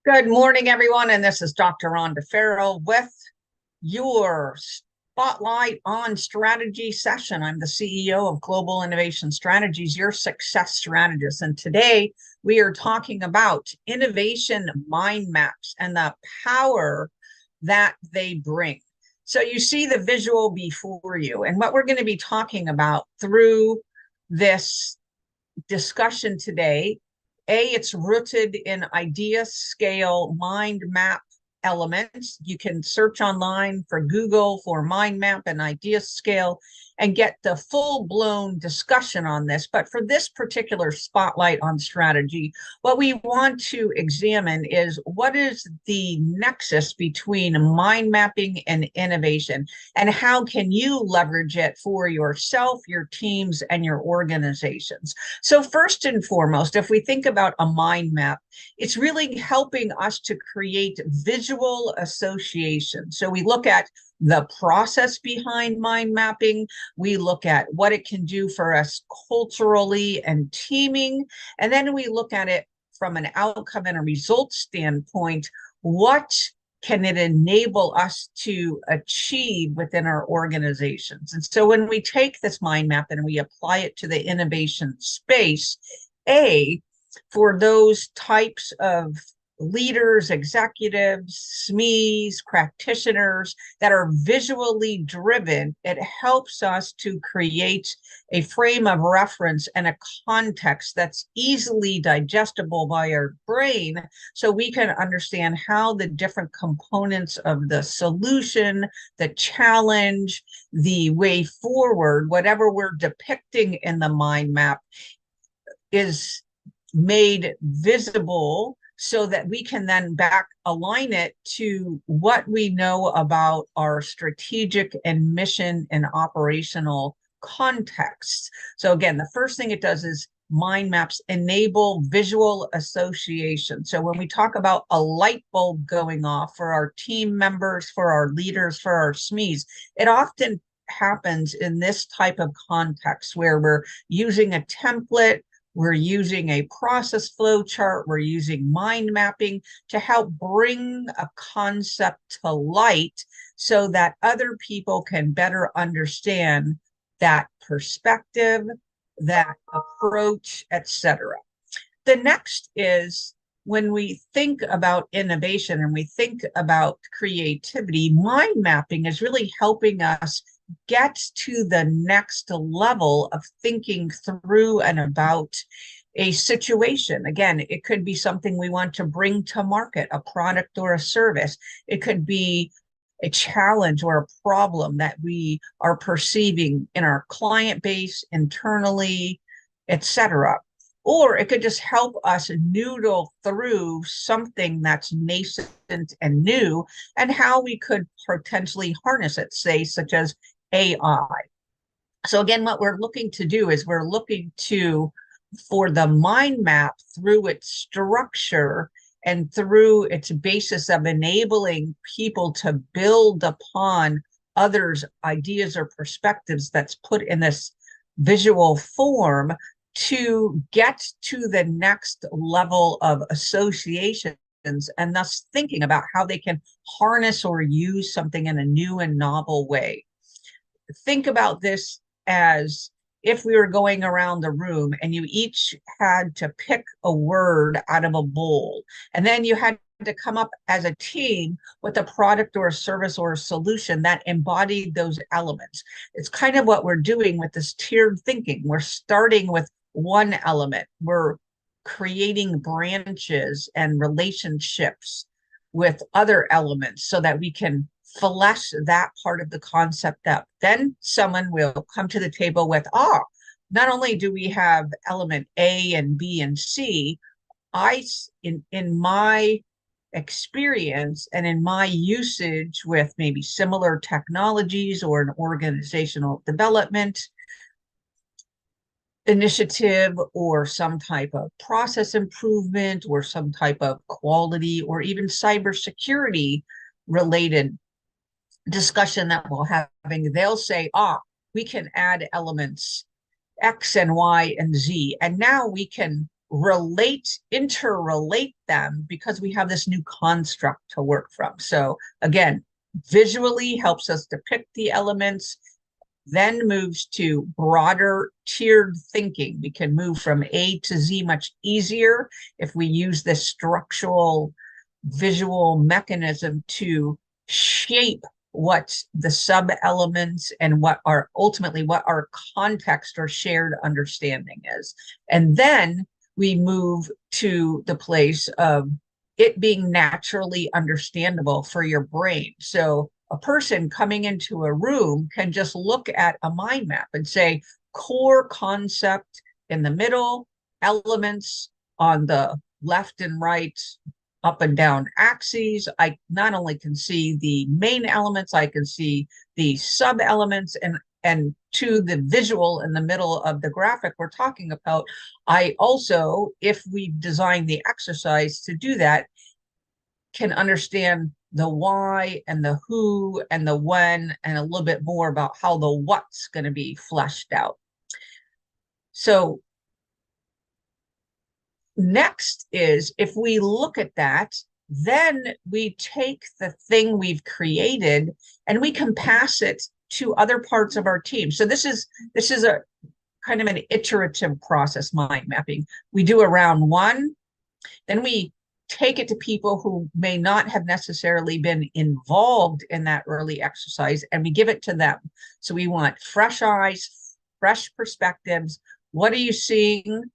Good morning, everyone, and this is Dr. Rhonda Farrell with your Spotlight on Strategy session. I'm the CEO of Global Innovation Strategies, your success strategist, and today we are talking about innovation mind maps and the power that they bring. So you see the visual before you, and what we're going to be talking about through this discussion today. It's rooted in idea scale mind map elements. You can search online for Google for mind map and idea scale and get the full blown discussion on this. But for this particular spotlight on strategy, what we want to examine is what is the nexus between mind mapping and innovation, and how can you leverage it for yourself, your teams, and your organizations. So first and foremost, if we think about a mind map, it's really helping us to create visual association. So we look at the process behind mind mapping. We look at what it can do for us culturally and teaming. And then we look at it from an outcome and a result standpoint. What can it enable us to achieve within our organizations? And so when we take this mind map and we apply it to the innovation space, for those types of leaders, executives, SMEs, practitioners that are visually driven, it helps us to create a frame of reference and a context that's easily digestible by our brain, so we can understand how the different components of the solution, the challenge, the way forward, whatever we're depicting in the mind map, is made visible so that we can then back align it to what we know about our strategic and mission and operational context. So again, the first thing it does is mind maps enable visual association. So when we talk about a light bulb going off for our team members, for our leaders, for our SMEs, it often happens in this type of context where we're using a template, we're using a process flow chart, we're using mind mapping to help bring a concept to light so that other people can better understand that perspective, that approach, etc. The next is when we think about innovation and we think about creativity, mind mapping is really helping us get to the next level of thinking through and about a situation. Again, it could be something we want to bring to market, a product or a service. It could be a challenge or a problem that we are perceiving in our client base, internally, etc. Or it could just help us noodle through something that's nascent and new and how we could potentially harness it, say, such as AI. So again, what we're looking to do is we're looking to, for the mind map through its structure and through its basis of enabling people to build upon others' ideas or perspectives that's put in this visual form, to get to the next level of association and thus thinking about how they can harness or use something in a new and novel way. Think about this as if we were going around the room and you each had to pick a word out of a bowl, and then you had to come up as a team with a product or a service or a solution that embodied those elements. It's kind of what we're doing with this tiered thinking. We're starting with one element. We're creating branches and relationships with other elements so that we can flesh that part of the concept up. Then someone will come to the table with, not only do we have element A and B and C, in my experience and in my usage with maybe similar technologies or an organizational development initiative or some type of process improvement or some type of quality or even cybersecurity related discussion that we're having, they'll say, we can add elements X and Y and Z. And now we can interrelate them because we have this new construct to work from. So again, visually helps us depict the elements, then moves to broader tiered thinking. We can move from A to Z much easier if we use this structural visual mechanism to shape what the sub elements and what are ultimately what our context or shared understanding is. And then we move to the place of it being naturally understandable for your brain. So a person coming into a room can just look at a mind map and say, core concept in the middle, elements on the left and right, up and down axes. I not only can see the main elements, I can see the sub elements, and to the visual in the middle of the graphic we're talking about. I also, if we design the exercise to do that, can understand the why and the who and the when and a little bit more about how the what's going to be fleshed out. So next is, if we look at that, then we take the thing we've created and we can pass it to other parts of our team. So this is a kind of an iterative process, mind mapping. We do a round one, then we take it to people who may not have necessarily been involved in that early exercise, and we give it to them. So we want fresh eyes, fresh perspectives. What are you seeing?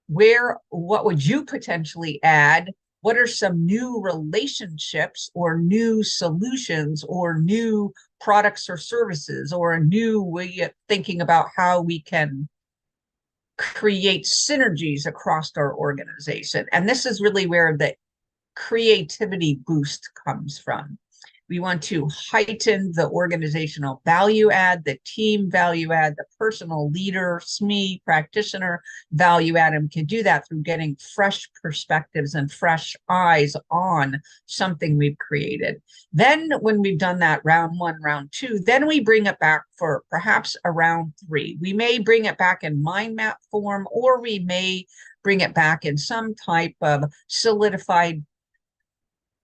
What would you potentially add? What are some new relationships or new solutions or new products or services or a new way of thinking about how we can create synergies across our organization? And this is really where the creativity boost comes from. We want to heighten the organizational value add, the team value add, the personal leader, SME, practitioner value add, and we can do that through getting fresh perspectives and fresh eyes on something we've created. Then when we've done that round one, round two, then we bring it back for perhaps a round three. We may bring it back in mind map form, or we may bring it back in some type of solidified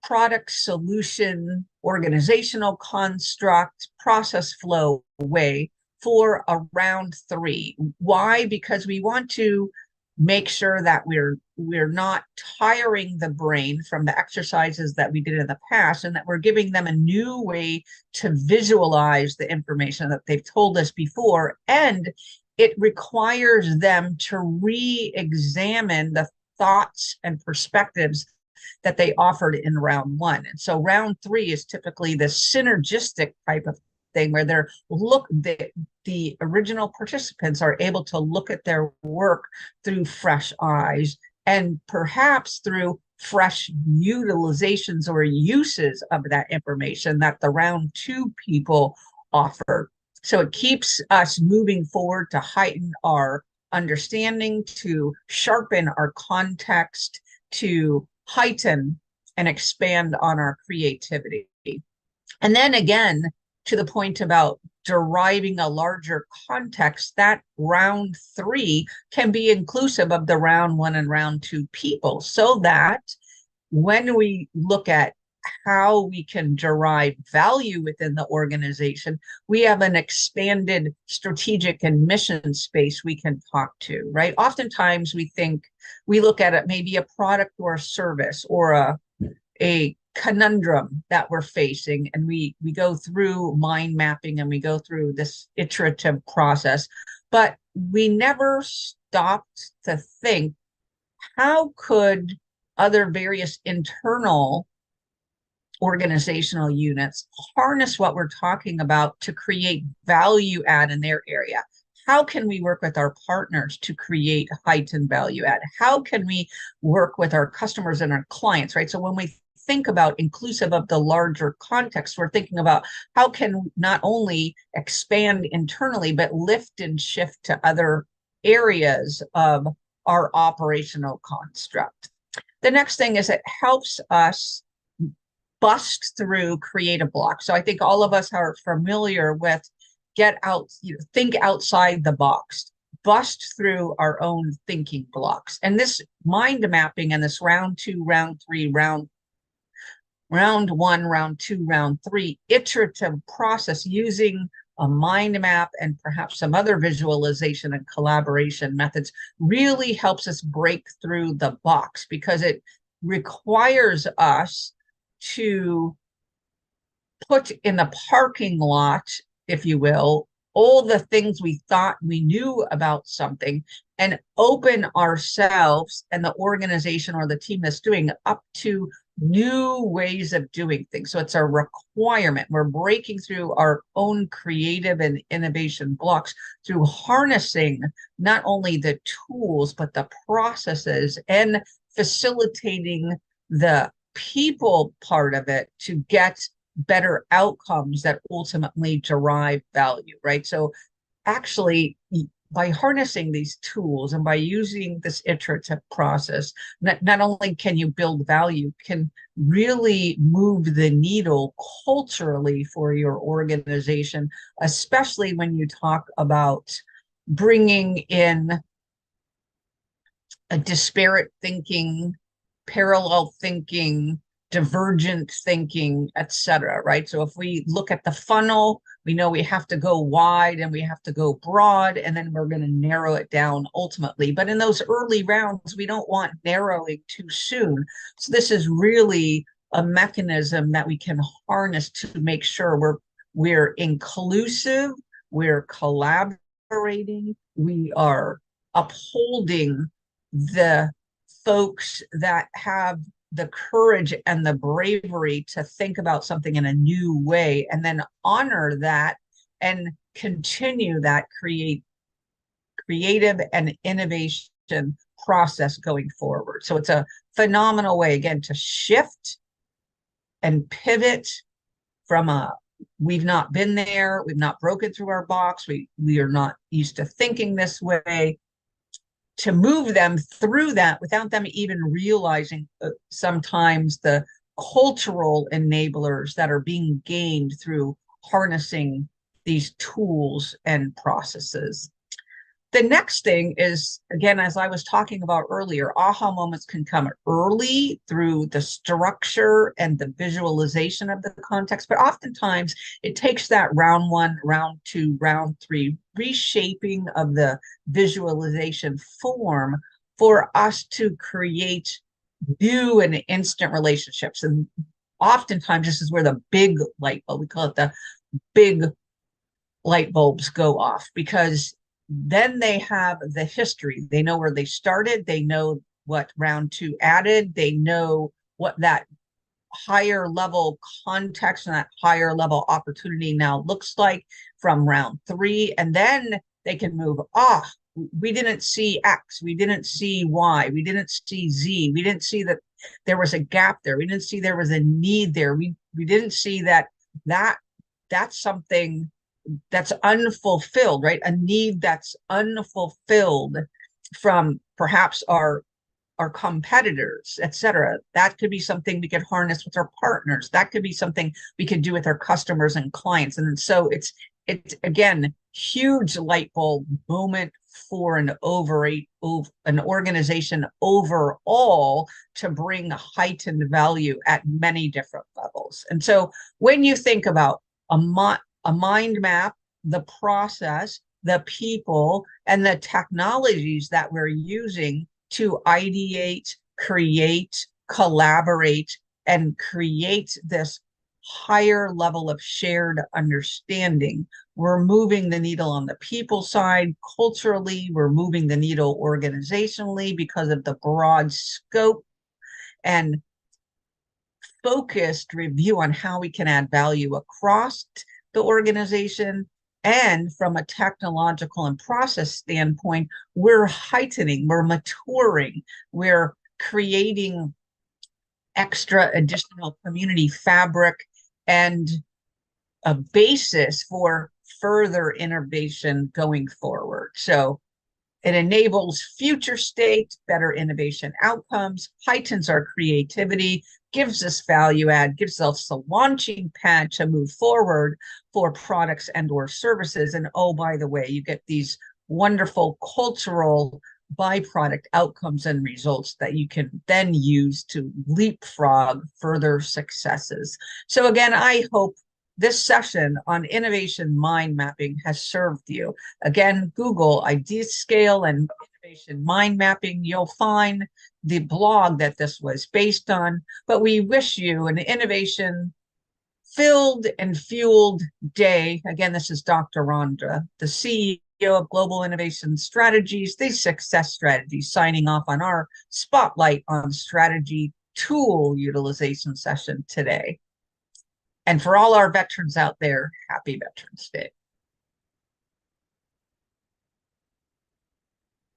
product, solution, organizational construct, process flow way for a round three. Why? Because we want to make sure that we're not tiring the brain from the exercises that we did in the past, and that we're giving them a new way to visualize the information that they've told us before. And it requires them to re-examine the thoughts and perspectives that they offered in round one. And so round three is typically the synergistic type of thing where the original participants are able to look at their work through fresh eyes and perhaps through fresh utilizations or uses of that information that the round two people offer. So it keeps us moving forward to heighten our understanding, to sharpen our context, to heighten and expand on our creativity. And then again, to the point about deriving a larger context, that round three can be inclusive of the round one and round two people, so that when we look at how we can derive value within the organization, we have an expanded strategic and mission space we can talk to, right? Oftentimes we look at it maybe a product or a service or a conundrum that we're facing, and we go through mind mapping and we go through this iterative process, but we never stopped to think, how could other various internal organizational units harness what we're talking about to create value add in their area? How can we work with our partners to create heightened value add? How can we work with our customers and our clients, right? So when we think about inclusive of the larger context, we're thinking about how can we not only expand internally, but lift and shift to other areas of our operational construct. The next thing is it helps us bust through creative blocks. So I think all of us are familiar with think outside the box. bust through our own thinking blocks. And this mind mapping and this round two, round three, round one, round two, round three iterative process using a mind map and perhaps some other visualization and collaboration methods really helps us break through the box, because it requires us to put in the parking lot, if you will, all the things we thought we knew about something, and open ourselves and the organization or the team that's doing up to new ways of doing things. So it's a requirement. We're breaking through our own creative and innovation blocks through harnessing not only the tools, but the processes, and facilitating the people part of it to get better outcomes that ultimately derive value, right? So actually, by harnessing these tools and by using this iterative process, not only can you build value, can really move the needle culturally for your organization, especially when you talk about bringing in a disparate thinking, parallel thinking, divergent thinking, etc. Right? So if we look at the funnel, we know we have to go wide and we have to go broad, and then we're going to narrow it down ultimately. But in those early rounds, we don't want narrowing too soon. So this is really a mechanism that we can harness to make sure we're inclusive, we're collaborating, we are upholding the folks that have the courage and the bravery to think about something in a new way, and then honor that and continue that creative and innovation process going forward. So it's a phenomenal way, again, to shift and pivot from we've not been there, we've not broken through our box, we are not used to thinking this way, to move them through that without them even realizing sometimes the cultural enablers that are being gained through harnessing these tools and processes. The next thing is, again, as I was talking about earlier, aha moments can come early through the structure and the visualization of the context, but oftentimes it takes that round one, round two, round three reshaping of the visualization form for us to create new and instant relationships. And oftentimes this is where the big light bulb, we call it the big light bulbs, go off, because then they have the history. They know where they started. They know what round two added. They know what that higher level context and that higher level opportunity now looks like from round three. And then they can move, we didn't see X, we didn't see Y, we didn't see Z, we didn't see that there was a gap there, we didn't see there was a need there, we didn't see that's something that's unfulfilled, right? A need that's unfulfilled from perhaps our competitors, et cetera. That could be something we could harness with our partners. That could be something we could do with our customers and clients. And so it's again, huge light bulb moment for an organization overall to bring heightened value at many different levels. And so when you think about a mind map, the process, the people, and the technologies that we're using to ideate, create, collaborate, and create this higher level of shared understanding, we're moving the needle on the people side. Culturally, we're moving the needle organizationally because of the broad scope and focused review on how we can add value across the organization. And from a technological and process standpoint, we're heightening, we're maturing, we're creating extra additional community fabric and a basis for further innovation going forward. So it enables future state, better innovation outcomes, heightens our creativity, gives us value add, gives us a launching pad to move forward for products and or services. And oh, by the way, you get these wonderful cultural byproduct outcomes and results that you can then use to leapfrog further successes. So again, I hope this session on innovation mind mapping has served you. Again, Google idea scale and innovation mind mapping. You'll find the blog that this was based on, but we wish you an innovation filled and fueled day. Again, this is Dr. Rhonda, the CEO of Global Innovation Strategies, the Success Strategies, signing off on our Spotlight on Strategy tool utilization session today. And for all our veterans out there, happy Veterans Day.